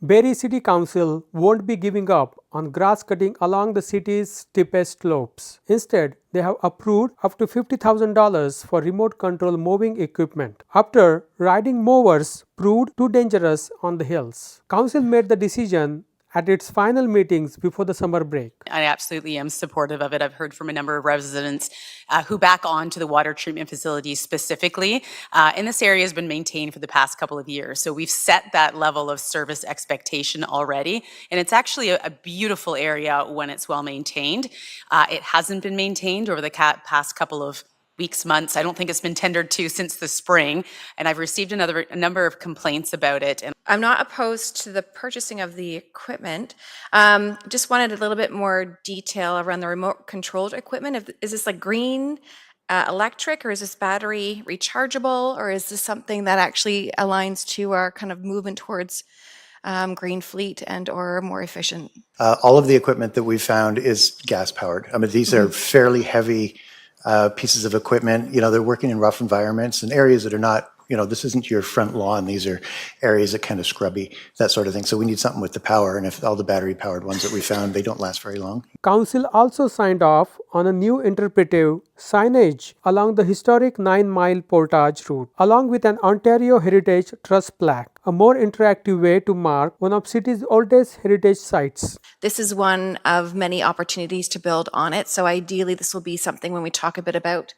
Barrie City Council won't be giving up on grass cutting along the city's steepest slopes. Instead, they have approved up to $50,000 for remote control mowing equipment after riding mowers proved too dangerous on the hills. Council made the decision at its final meetings before the summer break. I absolutely am supportive of it. I've heard from a number of residents who back on to the water treatment facility specifically. And this area has been maintained for the past couple of years. So we've set that level of service expectation already. And it's actually a beautiful area when it's well maintained. It hasn't been maintained over the past couple of weeks, months. I don't think it's been tendered to since the spring, and I've received a number of complaints about it. And I'm not opposed to the purchasing of the equipment. Just wanted a little bit more detail around the remote controlled equipment. Is this like green, electric, or is this battery rechargeable, or is this something that actually aligns to our kind of movement towards green fleet and or more efficient? All of the equipment that we found is gas powered. I mean, these are fairly heavy pieces of equipment. You know, they're working in rough environments and areas that are not, you know, this isn't your front lawn. These are areas that kind of scrubby, that sort of thing. So we need something with the power. And if all the battery powered ones that we found, they don't last very long. Council also signed off on a new interpretive signage along the historic 9 Mile Portage route, along with an Ontario Heritage Trust plaque, a more interactive way to mark one of city's oldest heritage sites. This is one of many opportunities to build on it. So ideally, this will be something when we talk a bit about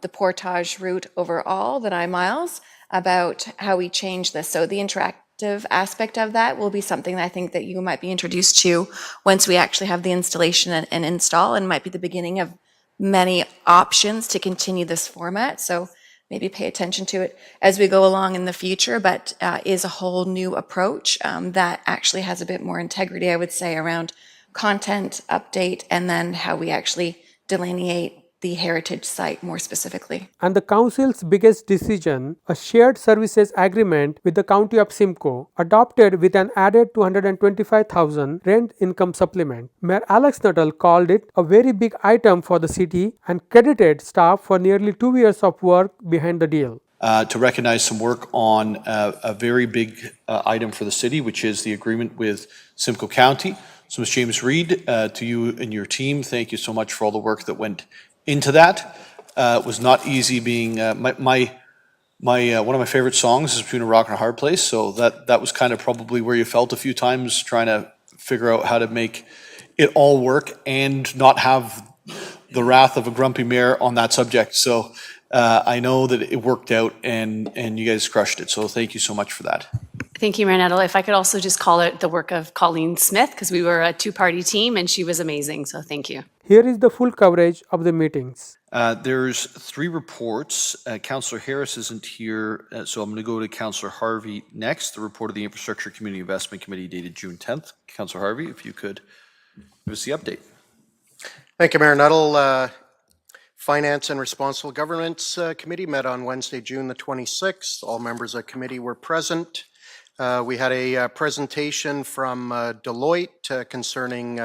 the portage route overall, the 9 miles, about how we change this. So the interactive aspect of that will be something that I think that you might be introduced to once we actually have the installation and install, and might be the beginning of many options to continue this format. So maybe pay attention to it as we go along in the future, but is a whole new approach that actually has a bit more integrity, I would say, around content update and then how we actually delineate the heritage site more specifically. And the Council's biggest decision, a shared services agreement with the County of Simcoe, adopted with an added $225,000 rent income supplement. Mayor Alex Nuttall called it a very big item for the city and credited staff for nearly 2 years of work behind the deal. To recognize some work on a very big item for the city, which is the agreement with Simcoe County. So, Ms. James Reed, to you and your team, thank you so much for all the work that went into that. It was not easy being one of my favorite songs is Between a Rock and a Hard Place. So that was kind of probably where you felt a few times trying to figure out how to make it all work and not have the wrath of a grumpy mayor on that subject. So I know that it worked out and you guys crushed it. So thank you so much for that. Thank you, Mayor Nuttall. If I could also just call out the work of Colleen Smith, because we were a two-party team and she was amazing. So thank you. Here is the full coverage of the meetings. There's 3 reports. Councillor Harris isn't here, so I'm going to go to Councillor Harvey next. The report of the Infrastructure Community Investment Committee dated June 10th. Councillor Harvey, if you could give us the update. Thank you, Mayor Nuttall. Finance and Responsible Governance Committee met on Wednesday, June the 26th. All members of the committee were present. We had a presentation from Deloitte concerning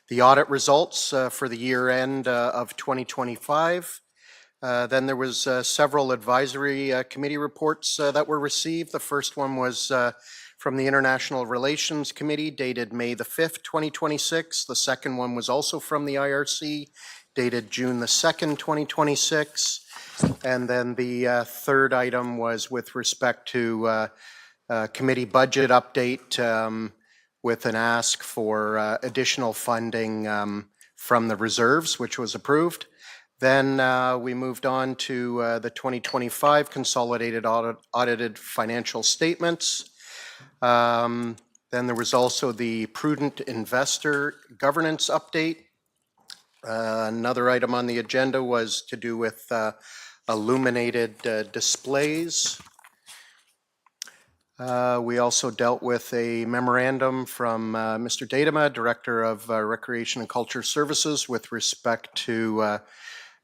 the audit results for the year end of 2025. Then there was several advisory committee reports that were received. The first one was from the International Relations Committee dated May the 5th, 2026. The second one was also from the IRC dated June the 2nd, 2026. And then the third item was with respect to committee budget update with an ask for additional funding from the reserves, which was approved. Then we moved on to the 2025 consolidated audited financial statements. Then there was also the prudent investor governance update. Another item on the agenda was to do with illuminated displays. We also dealt with a memorandum from Mr. Datema, Director of Recreation and Culture Services, with respect to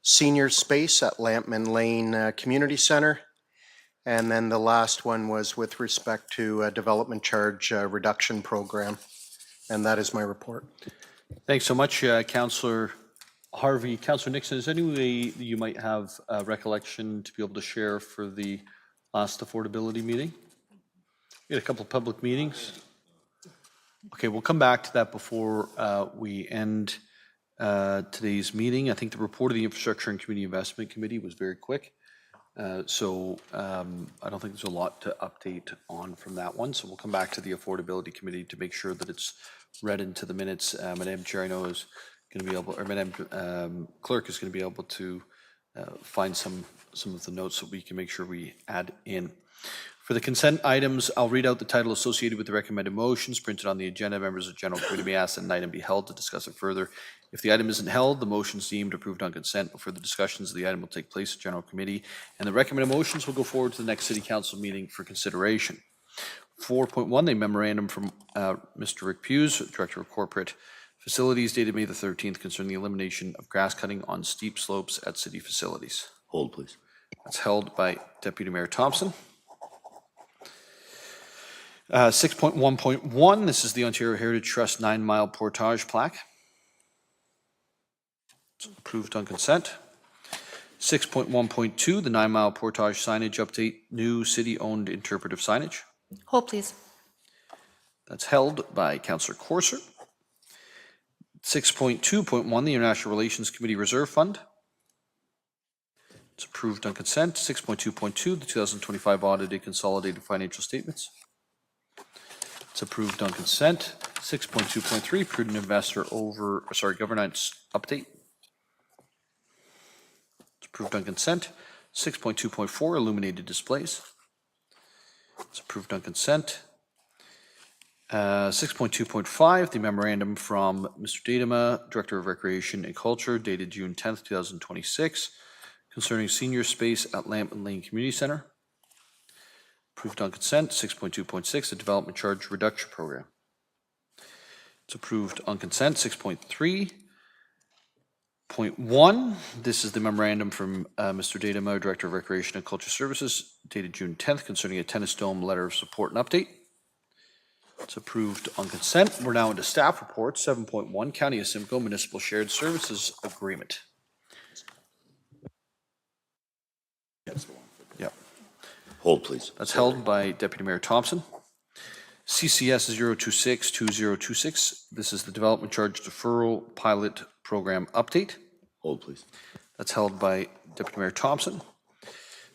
senior space at Lampman Lane Community Center. And then the last one was with respect to a development charge reduction program. And that is my report. Thanks so much, Councillor Harvey. Councillor Nixon, is there any way you might have a recollection to be able to share for the last affordability meeting? We had a couple of public meetings. Okay, we'll come back to that before we end today's meeting. I think the report of the Infrastructure and Community Investment Committee was very quick. So I don't think there's a lot to update on from that one. So we'll come back to the Affordability Committee to make sure that it's read into the minutes. Madam Chair, I know is going to be able, or Madam Clerk is going to be able to find some of the notes that we can make sure we add in. For the consent items, I'll read out the title associated with the recommended motions printed on the agenda. Members of the General Committee may ask that an item be held to discuss it further. If the item isn't held, the motion is deemed approved on consent. Further discussions of the item will take place at General Committee, and the recommended motions will go forward to the next City Council meeting for consideration. 4.1, the memorandum from Mr. Rick Hughes, Director of Corporate Facilities, dated May the 13th, concerning the elimination of grass cutting on steep slopes at city facilities. Hold, please. That's held by Deputy Mayor Thompson. 6.1.1, this is the Ontario Heritage Trust 9 Mile Portage plaque. It's approved on consent. 6.1.2, the 9 Mile Portage signage update, new city-owned interpretive signage. Hold, please. That's held by Councillor Corser. 6.2.1, the International Relations Committee Reserve Fund. It's approved on consent. 6.2.2, the 2025 audited consolidated financial statements. It's approved on consent. 6.2.3, prudent investor governance update. It's approved on consent. 6.2.4, illuminated displays. It's approved on consent. 6.2.5, the memorandum from Mr. Datema, Director of Recreation and Culture, dated June 10th, 2026, concerning senior space at Lambton Lane Community Center. Approved on consent. 6.2.6, the Development Charge Reduction Program. It's approved on consent. 6.3.1, this is the memorandum from Mr. Datema, Director of Recreation and Culture Services, dated June 10th, concerning a tennis dome letter of support and update. It's approved on consent. We're now into staff reports. 7.1, County of Simcoe Municipal Shared Services Agreement. Yep. Hold, please. That's held by Deputy Mayor Thompson. CCS 0262026. This is the Development Charge Deferral Pilot Program Update. Hold, please. That's held by Deputy Mayor Thompson.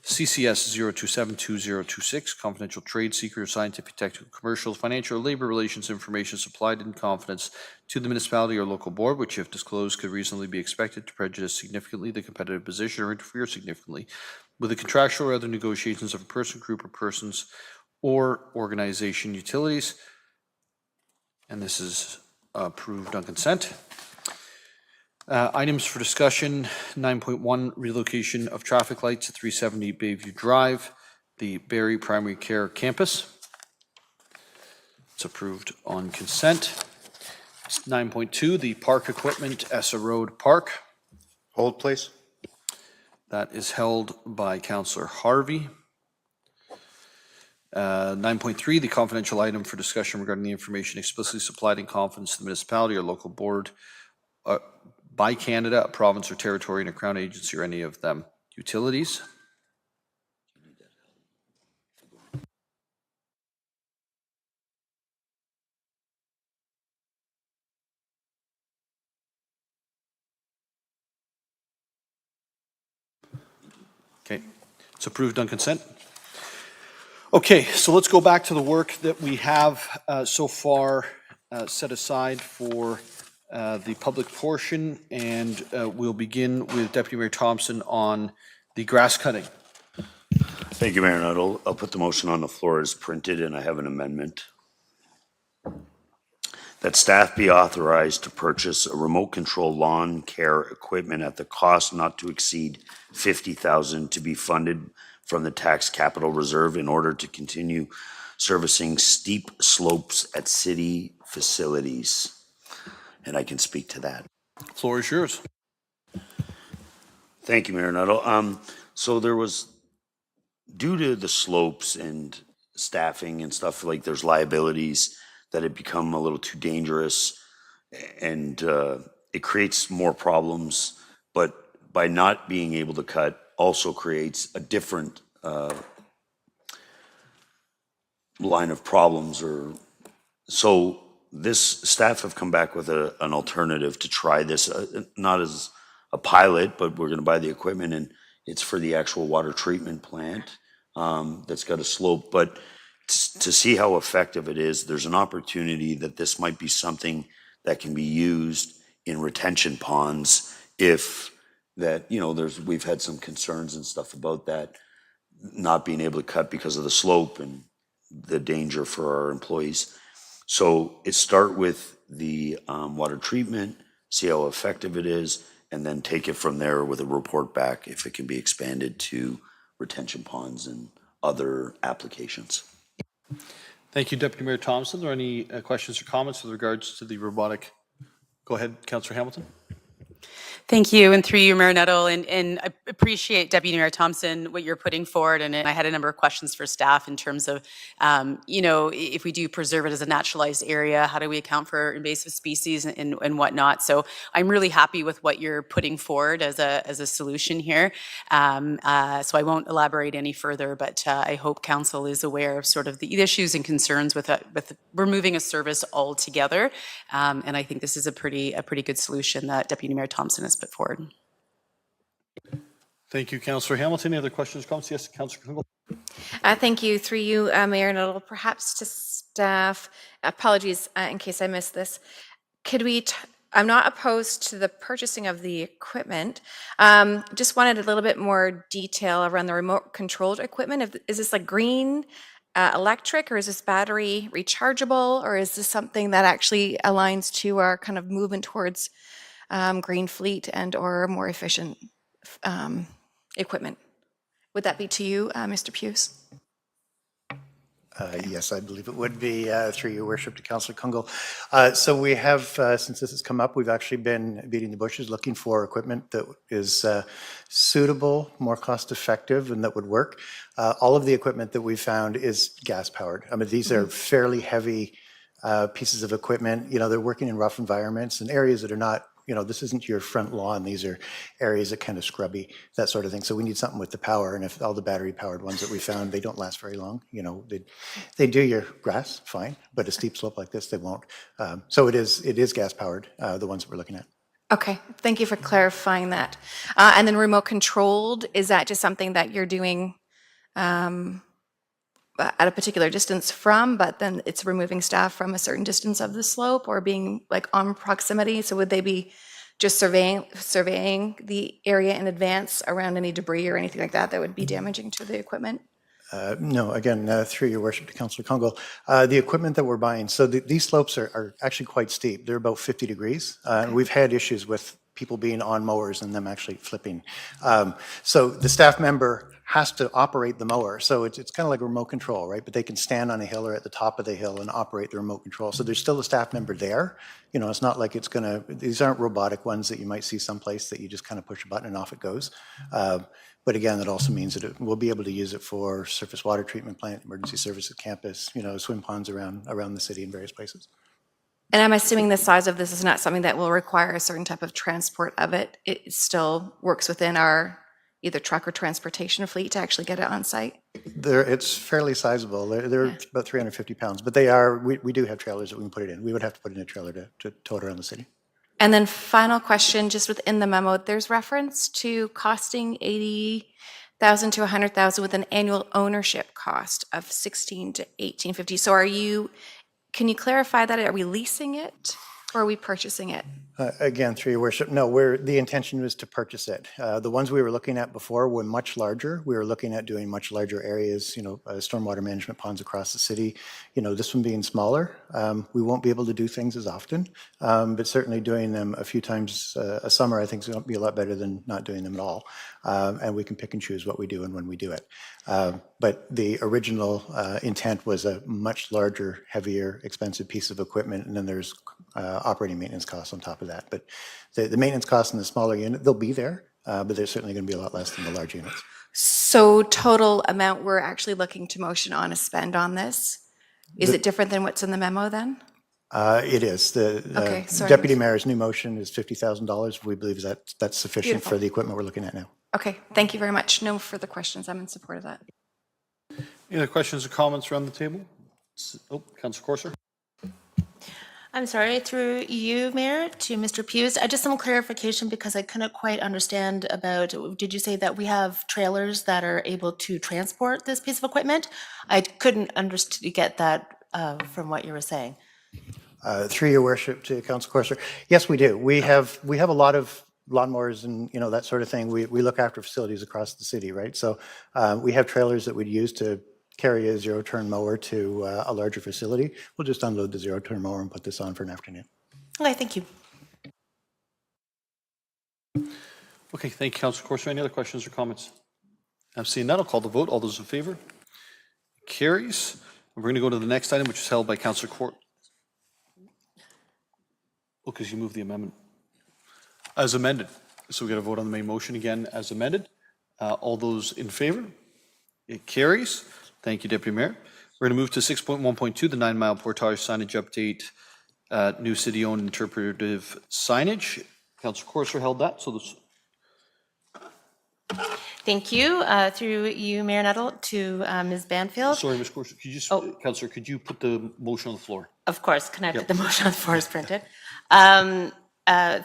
CCS 0272026, confidential trade secret, scientific, technical, commercial, financial, or labor relations information supplied in confidence to the municipality or local board, which if disclosed could reasonably be expected to prejudice significantly the competitive position or interfere significantly with the contractual or other negotiations of a person, group, or persons or organization utilities. And this is approved on consent. Items for discussion, 9.1, relocation of traffic lights at 370 Bayview Drive, the Barrie Primary Care Campus. It's approved on consent. 9.2, the park equipment, Essa Road Park. Hold, please. That is held by Councillor Harvey. 9.3, the confidential item for discussion regarding the information explicitly supplied in confidence to the municipality or local board by Canada, a province or territory, and a Crown agency or any of them. Utilities. Okay, it's approved on consent. Okay, so let's go back to the work that we have so far set aside for the public portion, and we'll begin with Deputy Mayor Thompson on the grass cutting. Thank you, Mayor Nuttall. I'll put the motion on the floor as printed, and I have an amendment. That staff be authorized to purchase a remote control lawn care equipment at the cost not to exceed $50,000 to be funded from the tax capital reserve in order to continue servicing steep slopes at city facilities. And I can speak to that. Floor is yours. Thank you, Mayor Nuttall. So there was, due to the slopes and staffing and stuff, like there's liabilities that had become a little too dangerous, and it creates more problems, but by not being able to cut also creates a different line of problems. So this staff have come back with an alternative to try this, not as a pilot, but we're going to buy the equipment and it's for the actual water treatment plant that's got a slope. But to see how effective it is, there's an opportunity that this might be something that can be used in retention ponds if that, you know, we've had some concerns and stuff about that not being able to cut because of the slope and the danger for our employees. So start with the water treatment, see how effective it is, and then take it from there with a report back if it can be expanded to retention ponds and other applications. Thank you, Deputy Mayor Thompson. Are there any questions or comments with regards to the robotic? Go ahead, Councillor Hamilton. Thank you, and through you, Mayor Nuttall, and I appreciate Deputy Mayor Thompson, what you're putting forward, and I had a number of questions for staff in terms of, you know, if we do preserve it as a naturalized area, how do we account for invasive species and whatnot? So I'm really happy with what you're putting forward as a solution here. So I won't elaborate any further, but I hope Council is aware of sort of the issues and concerns with removing a service altogether, and I think this is a pretty good solution that Deputy Mayor Thompson has put forward. Thank you, Councillor Hamilton. Any other questions or comments? Yes, Councillor Kunkel. Thank you. Through you, Mayor Nuttall, perhaps to staff, apologies in case I missed this. Could we, I'm not opposed to the purchasing of the equipment, just wanted a little bit more detail around the remote controlled equipment. Is this like green, electric, or is this battery rechargeable, or is this something that actually aligns to our kind of movement towards green fleet and or more efficient equipment? Would that be to you, Mr. Puce? Yes, I believe it would be through your worship to Councillor Kungle. So we have, since this has come up, we've actually been beating the bushes looking for equipment that is suitable, more cost effective, and that would work. All of the equipment that we found is gas powered. I mean, these are fairly heavy pieces of equipment. You know, they're working in rough environments and areas that are not, you know, this isn't your front lawn. These are areas that kind of scrubby, that sort of thing. So we need something with the power. And if all the battery powered ones that we found, they don't last very long. You know, they do your grass fine, but a steep slope like this, they won't. So it is gas powered, the ones that we're looking at. Okay, thank you for clarifying that. And then remote controlled, is that just something that you're doing at a particular distance from, but then it's removing staff from a certain distance of the slope or being like on proximity? So would they be just surveying the area in advance around any debris or anything like that that would be damaging to the equipment? No, again, through your worship to Councillor Kungle, the equipment that we're buying, so these slopes are actually quite steep. They're about 50 degrees. We've had issues with people being on mowers and them actually flipping. So the staff member has to operate the mower. So it's kind of like a remote control, right? But they can stand on a hill or at the top of the hill and operate the remote control. So there's still a staff member there. You know, it's not like it's gonna, these aren't robotic ones that you might see someplace that you just kind of push a button and off it goes. But again, that also means that we'll be able to use it for surface water treatment plant, emergency services campus, you know, swim ponds around the city in various places. And I'm assuming the size of this is not something that will require a certain type of transport of it. It still works within our either truck or transportation fleet to actually get it on site? It's fairly sizable. They're about 350 pounds, but they are, we do have trailers that we can put it in. We would have to put in a trailer to tow it around the city. And then final question, just within the memo, there's reference to costing $80,000 to $100,000 with an annual ownership cost of $1,600 to $1,850. So can you clarify that? Are we leasing it or are we purchasing it? Again, through your worship, no, the intention was to purchase it. The ones we were looking at before were much larger. We were looking at doing much larger areas, you know, stormwater management ponds across the city. You know, this one being smaller, we won't be able to do things as often, but certainly doing them a few times a summer, I think is going to be a lot better than not doing them at all. And we can pick and choose what we do and when we do it. But the original intent was a much larger, heavier, expensive piece of equipment, and then there's operating maintenance costs on top of that. But the maintenance costs in the smaller unit, they'll be there, but they're certainly going to be a lot less than the large units. So total amount we're actually looking to motion on a spend on this, is it different than what's in the memo then? It is. The Deputy Mayor's new motion is $50,000. We believe that's sufficient Beautiful. for the equipment we're looking at now. Okay, thank you very much. No further questions. I'm in support of that. Any other questions or comments around the table? Oh, Councillor Corser. I'm sorry, through you, Mayor, to Mr. Hughes. I just some clarification because I couldn't quite understand about, did you say that we have trailers that are able to transport this piece of equipment? I couldn't get that from what you were saying. Through your worship to Council Corser, yes, we do. We have a lot of lawnmowers and that sort of thing. We look after facilities across the city, right? So we have trailers that we'd use to carry a zero-turn mower to a larger facility. We'll just unload the zero-turn mower and put this on for an afternoon. Okay, thank you. Okay, thank you, Councillor Corser. Any other questions or comments? I'm seeing none. I'll call the vote. All those in favor? Carries. We're going to go to the next item, which is held by Councillor Court. Oh, because you moved the amendment. As amended. So we got to vote on the main motion again as amended. All those in favor? It carries. Thank you, Deputy Mayor. We're going to move to 6.1.2, the 9 Mile Portage signage update, new city-owned interpretive signage. Councillor Corser held that, so this. Thank you. Through you, Mayor Nuttall, to Ms. Banfield. Sorry, Ms. Corser, could you just, Councillor, could you put the motion on the floor? Of course, can I put the motion on the floor as printed?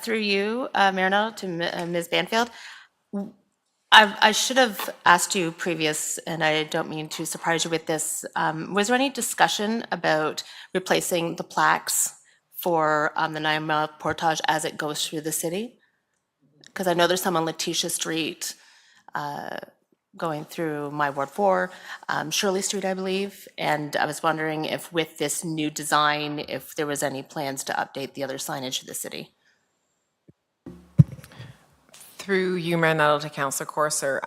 Through you, Mayor Nuttall, to Ms. Banfield. I should have asked you previous, and I don't mean to surprise you with this. Was there any discussion about replacing the plaques for the 9 Mile Portage as it goes through the city? Because I know there's some on Letitia Street going through my Ward 4, Shirley Street, I believe. And I was wondering if with this new design, if there was any plans to update the other signage of the city. Through you, Mayor Nuttall, to Councillor Corser,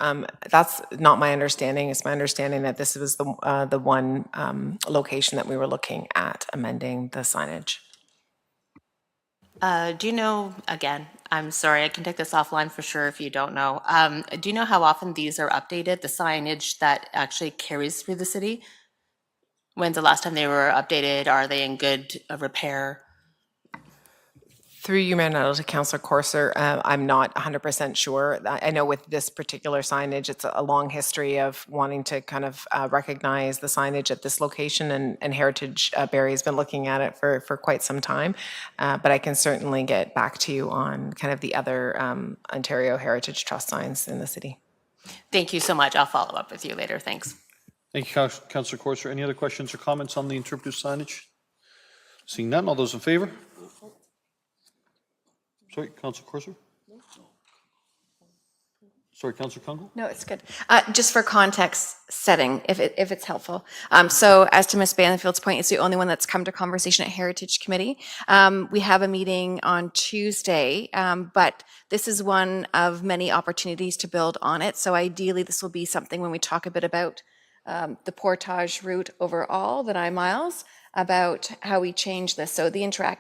that's not my understanding. It's my understanding that this was the one location that we were looking at amending the signage. Do you know, again, I'm sorry, I can take this offline for sure if you don't know. Do you know how often these are updated, the signage that actually carries through the city? When's the last time they were updated? Are they in good repair? Through you, Mayor Nuttall, to Councillor Corser, I'm not 100% sure. I know with this particular signage, it's a long history of wanting to kind of recognize the signage at this location, and Heritage Barrie has been looking at it for quite some time. But I can certainly get back to you on kind of the other Ontario Heritage Trust signs in the city. Thank you so much. I'll follow up with you later. Thanks. Thank you, Councillor Corser. Any other questions or comments on the interpretive signage? Seeing none, all those in favor? Sorry, Councillor Corser? Sorry, Councillor Kungl? No, it's good. Just for context setting, if it's helpful. So as to Ms. Banfield's point, it's the only one that's come to conversation at Heritage Committee. We have a meeting on Tuesday, but this is one of many opportunities to build on it. So ideally, this will be something when we talk a bit about the Portage route overall, the 9 miles, about how we change this. So the interactive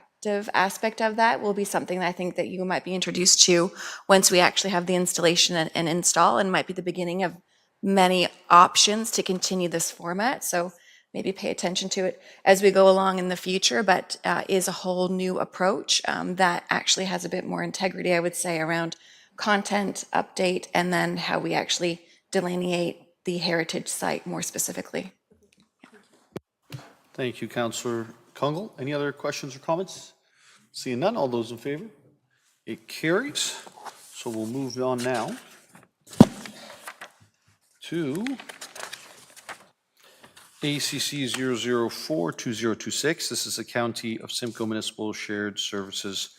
aspect of that will be something that I think that you might be introduced to once we actually have the installation and install, and might be the beginning of many options to continue this format. So maybe pay attention to it as we go along in the future, but is a whole new approach that actually has a bit more integrity, I would say, around content update and then how we actually delineate the heritage site more specifically. Thank you, Councillor Kungl. Any other questions or comments? Seeing none, all those in favor? It carries. So we'll move on now to ACC 0042026. This is the County of Simcoe Municipal Shared Services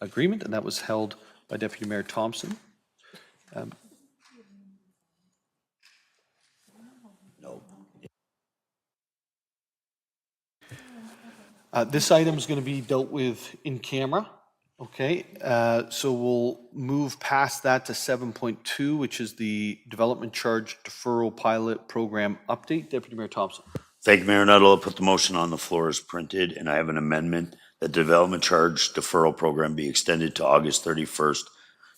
Agreement, and that was held by Deputy Mayor Thompson. This item is going to be dealt with in camera. Okay, so we'll move past that to 7.2, which is the Development Charge Deferral Pilot Program Update. Deputy Mayor Thompson. Thank you, Mayor Nuttall. I'll put the motion on the floor as printed, and I have an amendment that the Development Charge Deferral Program be extended to August 31st,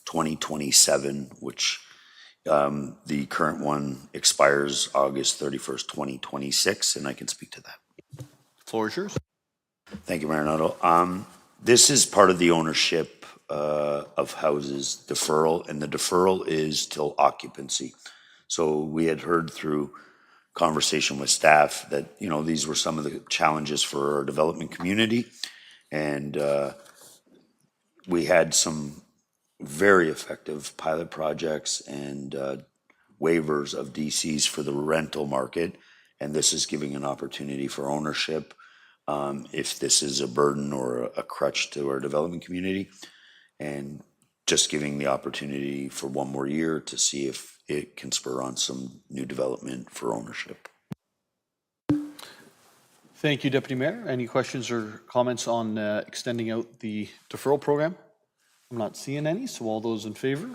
2027, which the current one expires August 31st, 2026, and I can speak to that. The floor is yours. Thank you, Mayor Nuttall. This is part of the ownership of houses deferral, and the deferral is till occupancy. So we had heard through conversation with staff that, these were some of the challenges for our development community. And we had some very effective pilot projects and waivers of DCs for the rental market. And this is giving an opportunity for ownership if this is a burden or a crutch to our development community. And just giving the opportunity for one more year to see if it can spur on some new development for ownership. Thank you, Deputy Mayor. Any questions or comments on extending out the deferral program? I'm not seeing any, so all those in favor?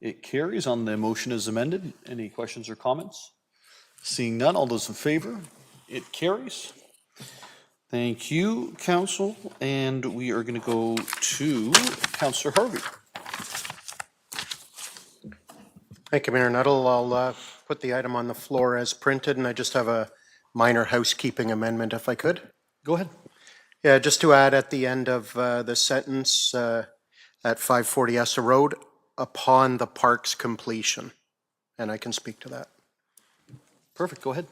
It carries. On the motion as amended. Any questions or comments? Seeing none, all those in favor? It carries. Thank you, Council. And we are going to go to Councillor Harvey. Thank you, Mayor Nuttall. I'll put the item on the floor as printed, and I just have a minor housekeeping amendment, if I could. Go ahead. Yeah, just to add at the end of the sentence at 540 Essa Road, upon the park's completion, and I can speak to that. Perfect. Go ahead.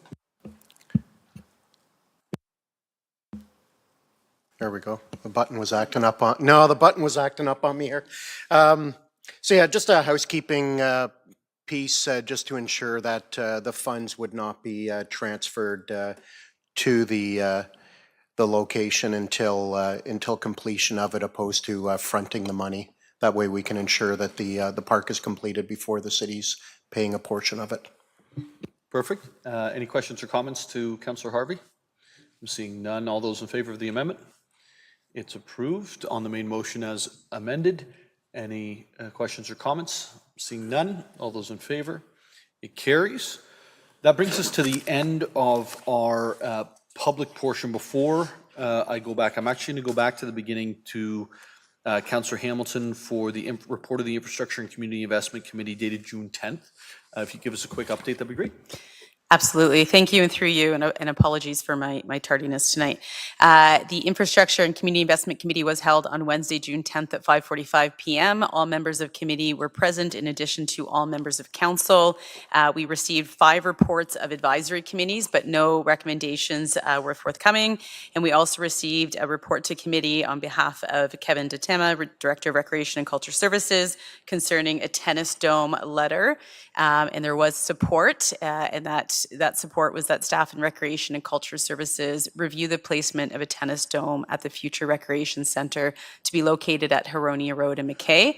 There we go. The button was acting up on, no, the button was acting up on me here. So yeah, just a housekeeping piece just to ensure that the funds would not be transferred to the location until completion of it, opposed to fronting the money. That way we can ensure that the park is completed before the city's paying a portion of it. Perfect. Any questions or comments to Councillor Harvey? I'm seeing none. All those in favor of the amendment? It's approved. On the main motion as amended. Any questions or comments? Seeing none. All those in favor? It carries. That brings us to the end of our public portion. Before I go back, I'm actually going to go back to the beginning to Councillor Hamilton for the report of the Infrastructure and Community Investment Committee dated June 10th. If you give us a quick update, that'd be great. Absolutely. Thank you, and through you, and apologies for my tardiness tonight. The Infrastructure and Community Investment Committee was held on Wednesday, June 10th at 5:45 p.m. All members of committee were present in addition to all members of council. We received 5 reports of advisory committees, but no recommendations were forthcoming. And we also received a report to committee on behalf of Kevin Detema, Director of Recreation and Culture Services, concerning a tennis dome letter. And there was support, and that support was that staff in Recreation and Culture Services review the placement of a tennis dome at the future recreation center to be located at Huronia Road in McKay.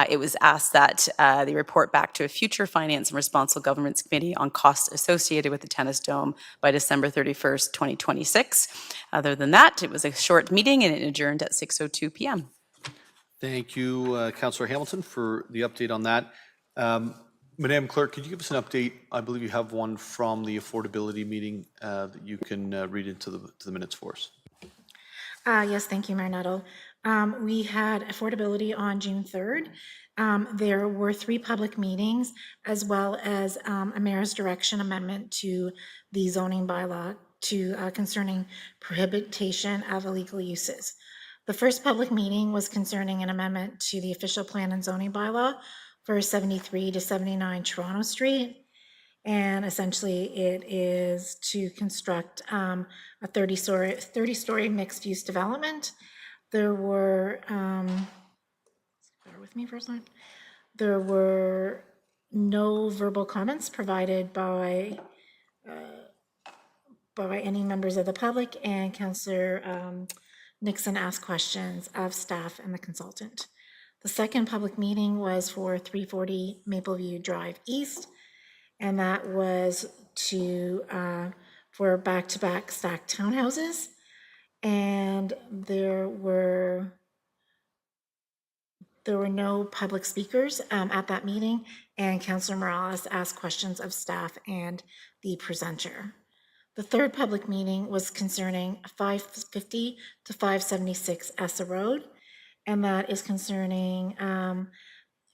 It was asked that they report back to a future Finance and Responsible Governments Committee on costs associated with the tennis dome by December 31st, 2026. Other than that, it was a short meeting and it adjourned at 6:02 p.m. Thank you, Councillor Hamilton, for the update on that. Madam Clerk, could you give us an update? I believe you have one from the affordability meeting that you can read into the minutes for us. Yes, thank you, Mayor Nuttall. We had affordability on June 3rd. There were 3 public meetings, as well as a mayor's direction amendment to the zoning bylaw concerning prohibition of illegal uses. The first public meeting was concerning an amendment to the official plan and zoning bylaw for 73 to 79 Toronto Street. And essentially it is to construct a 30-story mixed-use development. There were, bear with me for a second. There were no verbal comments provided by any members of the public, and Councillor Nixon asked questions of staff and the consultant. The second public meeting was for 340 Mapleview Drive East, and that was for back-to-back stacked townhouses. And there were no public speakers at that meeting, and Councillor Morales asked questions of staff and the presenter. The third public meeting was concerning 550 to 576 Essa Road, and that is concerning a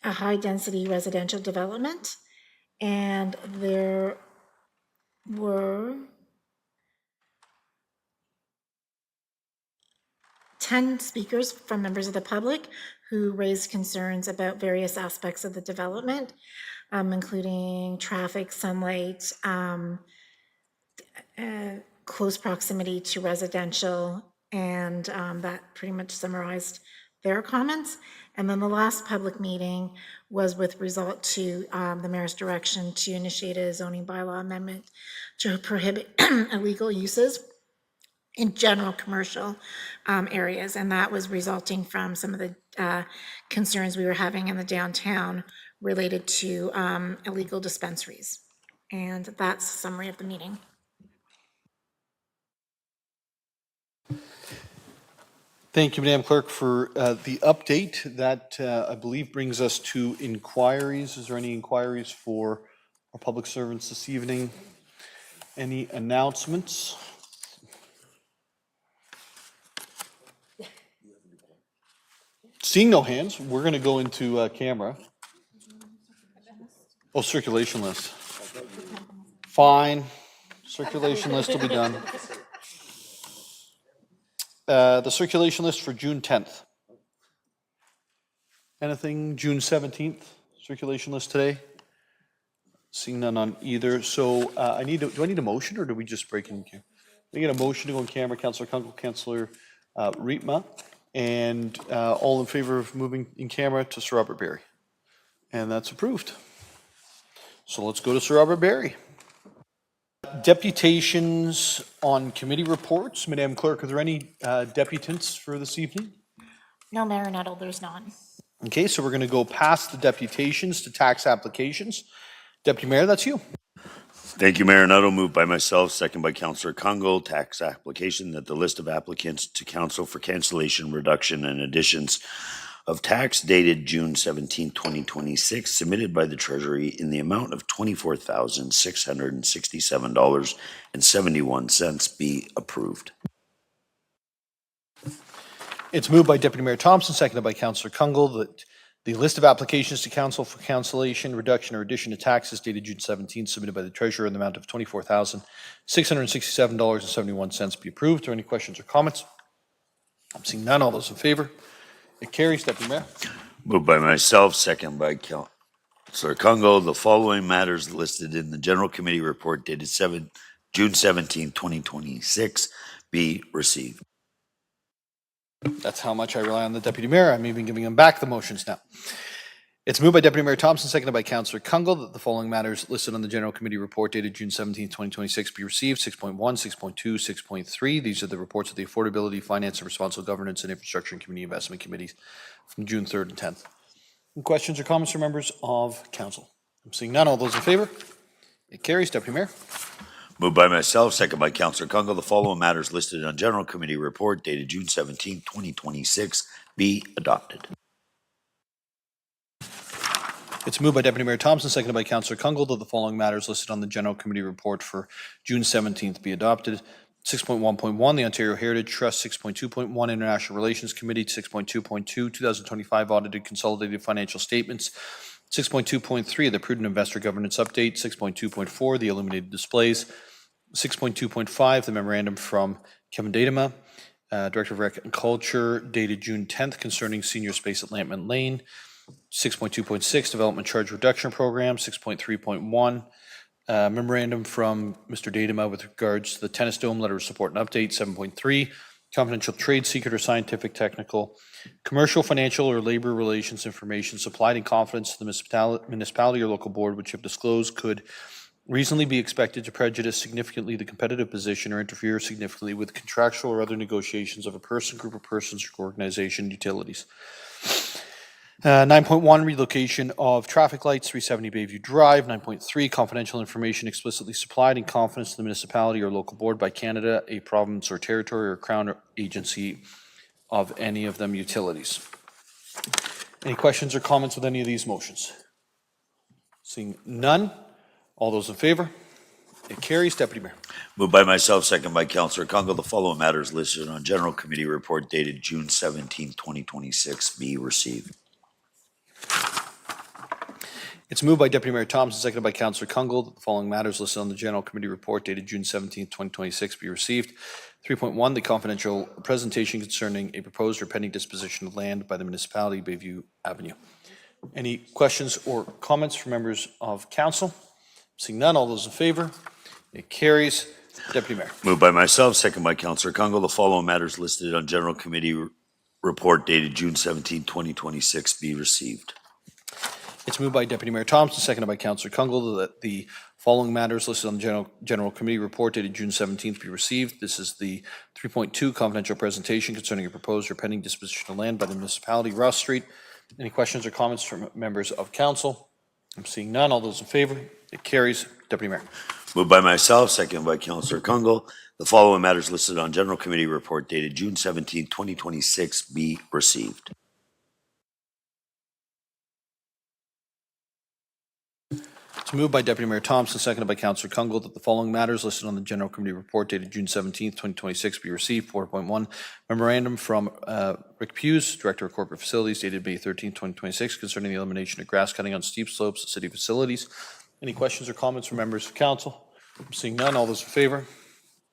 high-density residential development. And there were 10 speakers from members of the public who raised concerns about various aspects of the development, including traffic, sunlight, close proximity to residential, and that pretty much summarized their comments. And then the last public meeting was with result to the mayor's direction to initiate a zoning bylaw amendment to prohibit illegal uses in general commercial areas. And that was resulting from some of the concerns we were having in the downtown related to illegal dispensaries. And that's a summary of the meeting. Thank you, Madam Clerk, for the update. That, I believe, brings us to inquiries. Is there any inquiries for our public servants this evening? Any announcements? Seeing no hands, we're going to go into camera. Oh, circulation list. Fine. Circulation list will be done. The circulation list for June 10th. Anything June 17th? Circulation list today? Seeing none on either. So do I need a motion, or do we just break in? We get a motion to go in camera. Councillor Kunkel, Councillor Rietma, and all in favor of moving in camera to Sir Robert Barrie. And that's approved. So let's go to Sir Robert Barrie. Deputations on committee reports. Madam Clerk, are there any deputants for this evening? No, Mayor Nuttall, there's none. Okay, so we're going to go past the deputations to tax applications. Deputy Mayor, that's you. Thank you, Mayor Nuttall. Moved by myself, second by Councillor Kunkel. Tax application that the list of applicants to council for cancellation, reduction, and additions of tax dated June 17, 2026, submitted by the Treasury in the amount of $24,667.71 be approved. It's moved by Deputy Mayor Thompson, seconded by Councillor Kunkel, that the list of applications to council for cancellation, reduction, or addition to taxes dated June 17, submitted by the Treasurer in the amount of $24,667.71 be approved. Are there any questions or comments? I'm seeing none. All those in favor? It carries. Deputy Mayor. Moved by myself, second by Councillor Kunkel. The following matters listed in the General Committee report dated June 17, 2026 be received. That's how much I rely on the Deputy Mayor. I'm even giving him back the motions now. It's moved by Deputy Mayor Thompson, seconded by Councillor Kunkel, that the following matters listed on the General Committee report dated June 17, 2026 be received. 6.1, 6.2, 6.3. These are the reports of the Affordability, Finance and Responsible Governance and Infrastructure and Community Investment Committees from June 3rd and 10th. Any questions or comments from members of Council? I'm seeing none. All those in favor? It carries. Deputy Mayor. Moved by myself, second by Councillor Kunkel. The following matters listed on General Committee report dated June 17, 2026 be adopted. It's moved by Deputy Mayor Thompson, seconded by Councillor Kunkel, that the following matters listed on the General Committee report for June 17th be adopted. 6.1.1, the Ontario Heritage Trust. 6.2.1, International Relations Committee. 6.2.2, 2025 Audited Consolidated Financial Statements. 6.2.3, the Prudent Investor Governance Update. 6.2.4, the Illuminated Displays. 6.2.5, the Memorandum from Kevin Dadema, Director of Rec and Culture, dated June 10th concerning senior space at Lampman Lane. 6.2.6, Development Charge Reduction Program. 6.3.1, Memorandum from Mr. Dadema with regards to the Tennis Dome Letter of Support and Update. 7.3, Confidential Trade Secret or Scientific, Technical, Commercial, Financial, or Labor Relations information supplied in confidence to the municipality or local board which, if disclosed, could reasonably be expected to prejudice significantly the competitive position or interfere significantly with contractual or other negotiations of a person, group of persons, or organization, utilities. 9.1, relocation of traffic lights, 370 Bayview Drive. 9.3, confidential information explicitly supplied in confidence to the municipality or local board by Canada, a province or territory, or crown agency of any of them utilities. Any questions or comments with any of these motions? Seeing none. All those in favor? It carries. Deputy Mayor. Moved by myself, second by Councillor Kunkel. The following matters listed on General Committee report dated June 17, 2026 be received. It's moved by Deputy Mayor Thompson, seconded by Councillor Kunkel, that the following matters listed on the General Committee report dated June 17, 2026 be received. 3.1, the confidential presentation concerning a proposed or pending disposition of land by the municipality, Bayview Avenue. Any questions or comments from members of Council? Seeing none, all those in favor? It carries. Deputy Mayor. Moved by myself, second by Councillor Kungle. The following matters listed on General Committee report dated June 17, 2026 be received. It's moved by Deputy Mayor Thompson, seconded by Councillor Kungle, that the following matters listed on the General Committee report dated June 17th be received. This is the 3.2 confidential presentation concerning a proposed or pending disposition of land by the municipality, Ross Street. Any questions or comments from members of council? I'm seeing none. All those in favor? It carries. Deputy Mayor. Moved by myself, seconded by Councillor Kungle. The following matters listed on General Committee report dated June 17, 2026 be received. It's moved by Deputy Mayor Thompson, seconded by Councillor Kungle, that the following matters listed on the General Committee report dated June 17, 2026 be received. 4.1, memorandum from Rick Hughes, Director of Corporate Facilities, dated May 13, 2026, concerning the elimination of grass cutting on steep slopes of city facilities. Any questions or comments from members of council? Seeing none, all those in favor?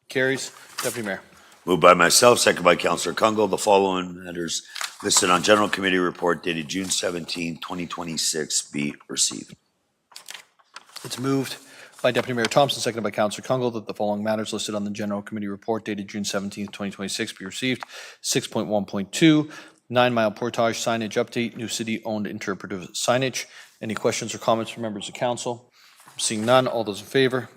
Carries. Deputy Mayor. Moved by myself, seconded by Councillor Kungle. The following matters listed on General Committee report dated June 17, 2026 be received. It's moved by Deputy Mayor Thompson, seconded by Councillor Kungle, that the following matters listed on the General Committee report dated June 17, 2026 be received. 6.1.2, 9 Mile Portage signage update, new city-owned interpretive signage. Any questions or comments from members of council? Seeing none, all those in favor?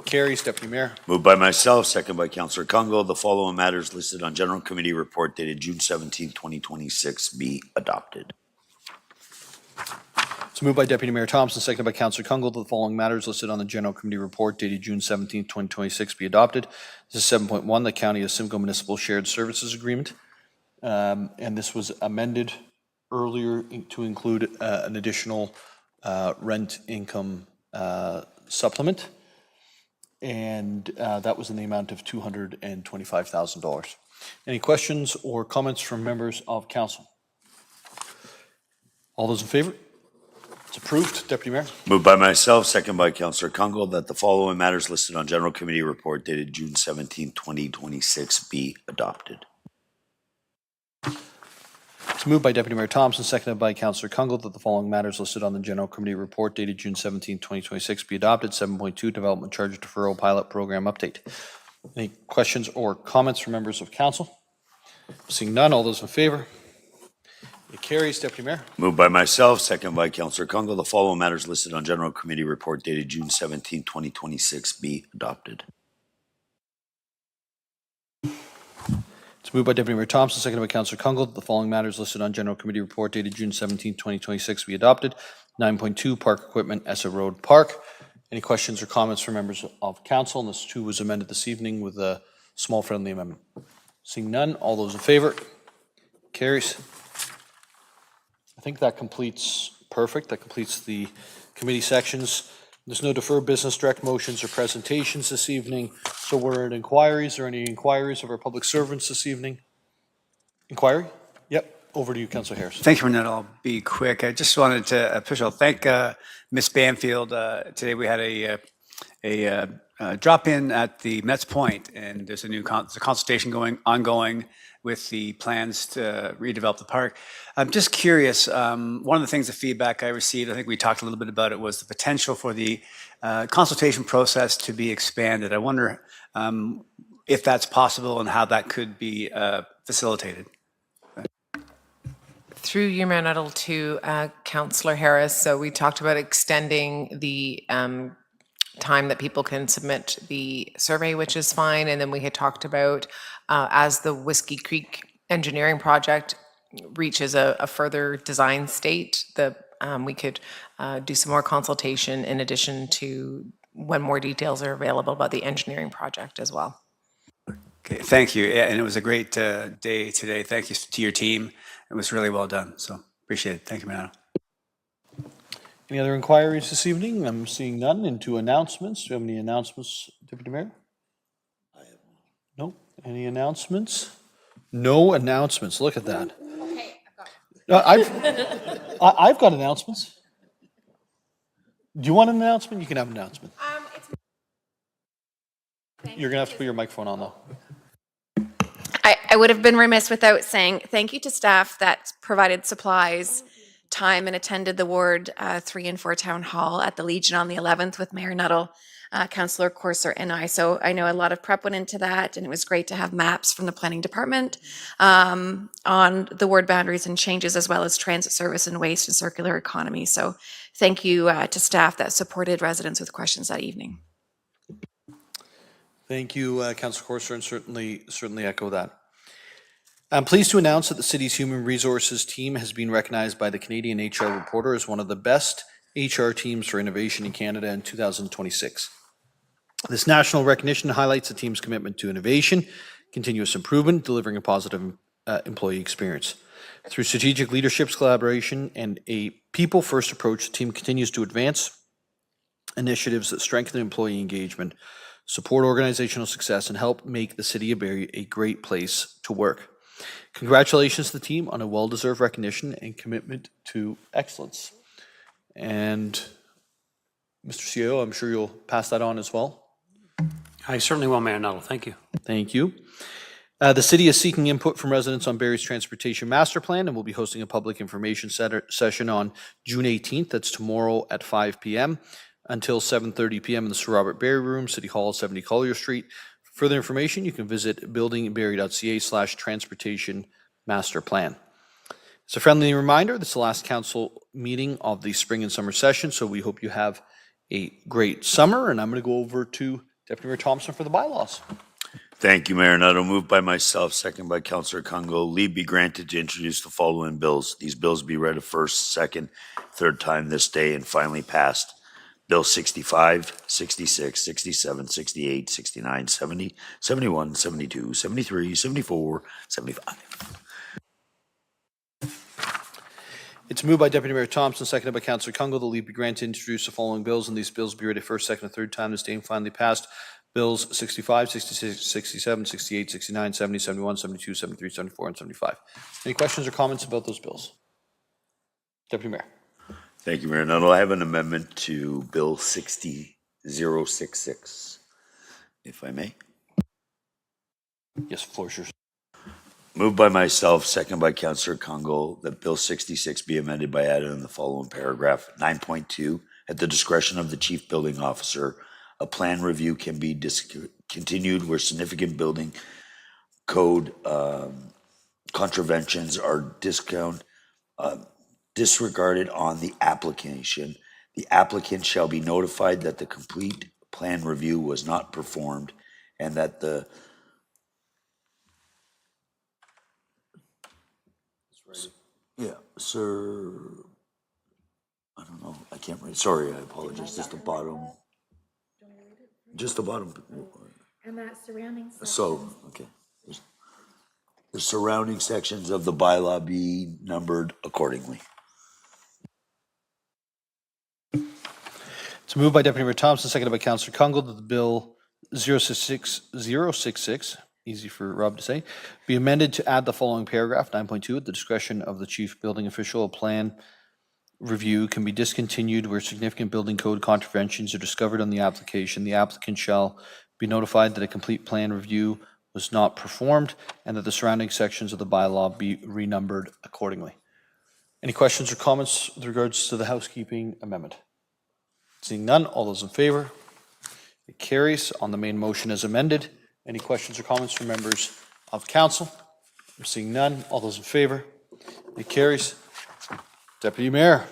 Carries. Deputy Mayor. Moved by myself, seconded by Councillor Kungle. The following matters listed on General Committee report dated June 17, 2026 be adopted. It's moved by Deputy Mayor Thompson, seconded by Councillor Kungle, that the following matters listed on the General Committee report dated June 17, 2026 be adopted. This is 7.1, the County of Simcoe Municipal Shared Services Agreement. And this was amended earlier to include an additional rent income supplement. And that was in the amount of $225,000. Any questions or comments from members of council? All those in favor? It's approved. Deputy Mayor. Moved by myself, seconded by Councillor Kungle, that the following matters listed on General Committee report dated June 17, 2026 be adopted. It's moved by Deputy Mayor Thompson, seconded by Councillor Kungle, that the following matters listed on the General Committee report dated June 17, 2026 be adopted. 7.2, Development Charge Deferral Pilot Program Update. Any questions or comments from members of council? Seeing none, all those in favor? It carries. Deputy Mayor. Moved by myself, seconded by Councillor Kungle. The following matters listed on General Committee report dated June 17, 2026 be adopted. It's moved by Deputy Mayor Thompson, seconded by Councillor Kungle, that the following matters listed on General Committee report dated June 17, 2026 be adopted. 9.2, Park Equipment, Essa Road Park. Any questions or comments from members of council? And this too was amended this evening with a small friendly amendment. Seeing none, all those in favor? Carries. I think that completes, perfect, that completes the committee sections. There's no deferred business, direct motions, or presentations this evening. So we're at inquiries. Are any inquiries of our public servants this evening? Inquiry? Yep. Over to you, Councillor Harris. Thank you, Renette. I'll be quick. I just wanted to first of all thank Ms. Banfield. Today we had a drop-in at the Mets Point, and there's a new consultation ongoing with the plans to redevelop the park. I'm just curious, one of the things, the feedback I received, I think we talked a little bit about it, was the potential for the consultation process to be expanded. I wonder if that's possible and how that could be facilitated. Through you, Mayor Nuttall, to Councillor Harris. So we talked about extending the time that people can submit the survey, which is fine. And then we had talked about as the Whiskey Creek engineering project reaches a further design state, we could do some more consultation in addition to when more details are available about the engineering project as well. Okay, thank you. Yeah, and it was a great day today. Thank you to your team. It was really well done. So appreciate it. Thank you, Mayor. Any other inquiries this evening? I'm seeing none. Into announcements. Do you have any announcements, Deputy Mayor? I have no. Any announcements? No announcements. Look at that. Okay, I've got I've got announcements. Do you want an announcement? You can have an announcement. You're going to have to put your microphone on, though. I would have been remiss without saying thank you to staff that provided supplies, time, and attended the Ward 3 and 4 Town Hall at the Legion on the 11th with Mayor Nuttall. Councillor Corser and I. So I know a lot of prep went into that, and it was great to have maps from the planning department on the ward boundaries and changes, as well as transit service and waste and circular economy. So thank you to staff that supported residents with questions that evening. Thank you, Councillor Corser, and certainly echo that. I'm pleased to announce that the city's human resources team has been recognized by the Canadian HR Reporter as one of the best HR teams for innovation in Canada in 2026. This national recognition highlights the team's commitment to innovation, continuous improvement, delivering a positive employee experience. Through strategic leadership, collaboration, and a people-first approach, the team continues to advance initiatives that strengthen employee engagement, support organizational success, and help make the city of Barrie a great place to work. Congratulations to the team on a well-deserved recognition and commitment to excellence. And Mr. CEO, I'm sure you'll pass that on as well. I certainly will, Mayor Nuttall. Thank you. Thank you. The city is seeking input from residents on Barrie's transportation master plan and will be hosting a public information session on June 18th. That's tomorrow at 5 p.m. until 7:30 p.m. in the Sir Robert Barrie Room, City Hall, 70 Collier Street. For further information, you can visit buildingbarrie.ca/transportation master plan. It's a friendly reminder, this is the last council meeting of the spring and summer session, so we hope you have a great summer, and I'm going to go over to Deputy Mayor Thompson for the bylaws. Thank you, Mayor Nuttall. Moved by myself, second by Councillor Kungl. Leave be granted to introduce the following bills. These bills be read a first, second, third time this day and finally passed. Bill 65, 66, 67, 68, 69, 70, 71, 72, 73, 74, 75. It's moved by Deputy Mayor Thompson, seconded by Councillor Kungl. The leave be granted to introduce the following bills, and these bills be read a first, second, and third time this day and finally passed. Bills 65, 66, 67, 68, 69, 70, 71, 72, 73, 74, and 75. Any questions or comments about those bills? Deputy Mayor. Thank you, Mayor Nuttall. I have an amendment to Bill 60066, if I may. Yes, floor is yours. Moved by myself, second by Councillor Kungl, that Bill 66 be amended by adding in the following paragraph. 9.2, at the discretion of the Chief Building Officer, a plan review can be discontinued where significant building code contraventions are disregarded on the application. The applicant shall be notified that the complete plan review was not performed and that the sir, I don't know, I can't read, sorry, I apologize, just the bottom. And that surrounding section. So, okay. The surrounding sections of the bylaw be numbered accordingly. It's moved by Deputy Mayor Thompson, seconded by Councillor Kungl, that the bill 066, easy for Rob to say, be amended to add the following paragraph, 9.2, at the discretion of the chief building official, a plan review can be discontinued where significant building code contraventions are discovered on the application. The applicant shall be notified that a complete plan review was not performed and that the surrounding sections of the bylaw be renumbered accordingly. Any questions or comments with regards to the housekeeping amendment? Seeing none, all those in favor? It carries on the main motion as amended. Any questions or comments from members of council? I'm seeing none, all those in favor? It carries. Deputy Mayor.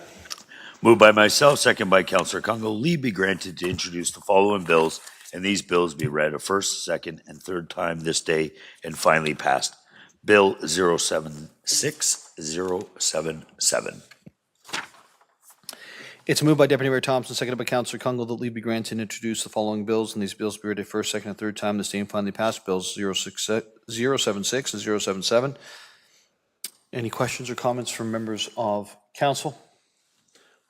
Moved by myself, second by Councillor Kungl. Leave be granted to introduce the following bills, and these bills be read a first, second, and third time this day and finally passed. Bill 076077. It's moved by Deputy Mayor Thompson, seconded by Councillor Kungl, that leave be granted and introduce the following bills, and these bills be read a first, second, and third time this day and finally passed. Bills 076 and 077. Any questions or comments from members of council?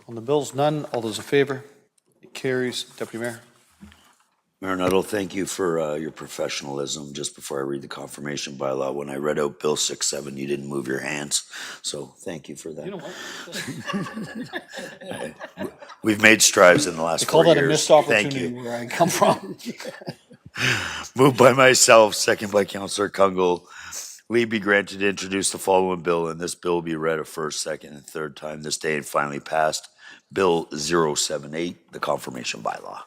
On the bills, none. All those in favor? It carries. Deputy Mayor. Mayor Nuttall, thank you for your professionalism. Just before I read the confirmation bylaw, when I read out Bill 67, you didn't move your hands. So thank you for that. You know what? We've made strides in the last 4 years. I call that a missed opportunity Thank you. where I come from. Moved by myself, second by Councillor Kungl. Leave be granted to introduce the following bill, and this bill will be read a first, second, and third time this day and finally passed. Bill 078, the confirmation bylaw.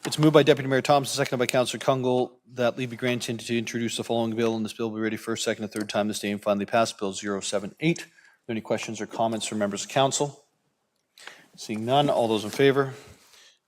It's moved by Deputy Mayor Thompson, seconded by Councillor Kungl, that leave be granted to introduce the following bill, and this bill will be ready first, second, and third time this day and finally passed. Bill 078. Are there any questions or comments from members of council? Seeing none, all those in favor?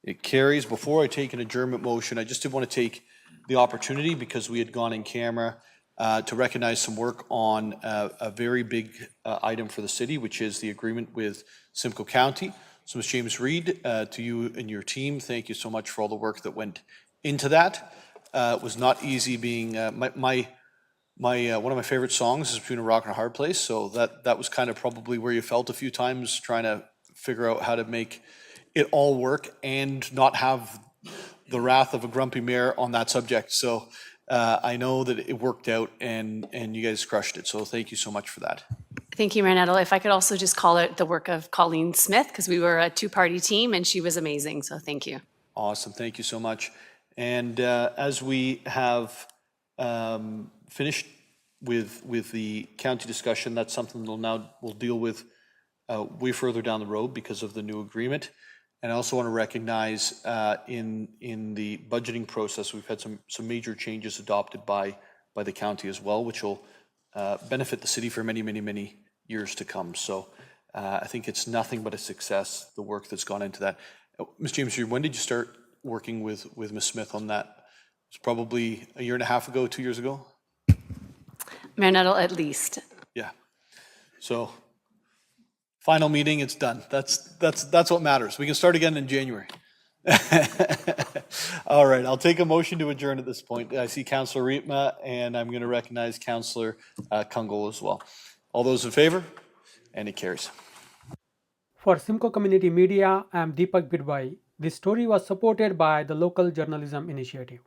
It carries. Before I take an adjournment motion, I just did want to take the opportunity, because we had gone in camera, to recognize some work on a very big item for the city, which is the agreement with Simcoe County. So, Ms. James Reed, to you and your team, thank you so much for all the work that went into that. It was not easy being one of my favorite songs is Between a Rock and a Hard Place. So that was kind of probably where you felt a few times, trying to figure out how to make it all work and not have the wrath of a grumpy mayor on that subject. So I know that it worked out, and you guys crushed it. So thank you so much for that. Thank you, Mayor Nuttall. If I could also just call out the work of Colleen Smith, because we were a two-party team and she was amazing. So thank you. Awesome. Thank you so much. And as we have finished with the county discussion, that's something we'll deal with way further down the road because of the new agreement. And I also want to recognize in the budgeting process, we've had some major changes adopted by the county as well, which will benefit the city for many, many, many years to come. So I think it's nothing but a success, the work that's gone into that. Ms. James, when did you start working with Ms. Smith on that? It's probably a year and a half ago, 2 years ago? Mayor Nuttall, at least. Yeah. So final meeting, it's done. That's what matters. We can start again in January. All right, I'll take a motion to adjourn at this point. I see Councillor Riepma, and I'm going to recognize Councillor Kungl as well. All those in favor? And it carries. For Simcoe Community Media, I am Deepak Bidwai. This story was supported by the Local Journalism Initiative.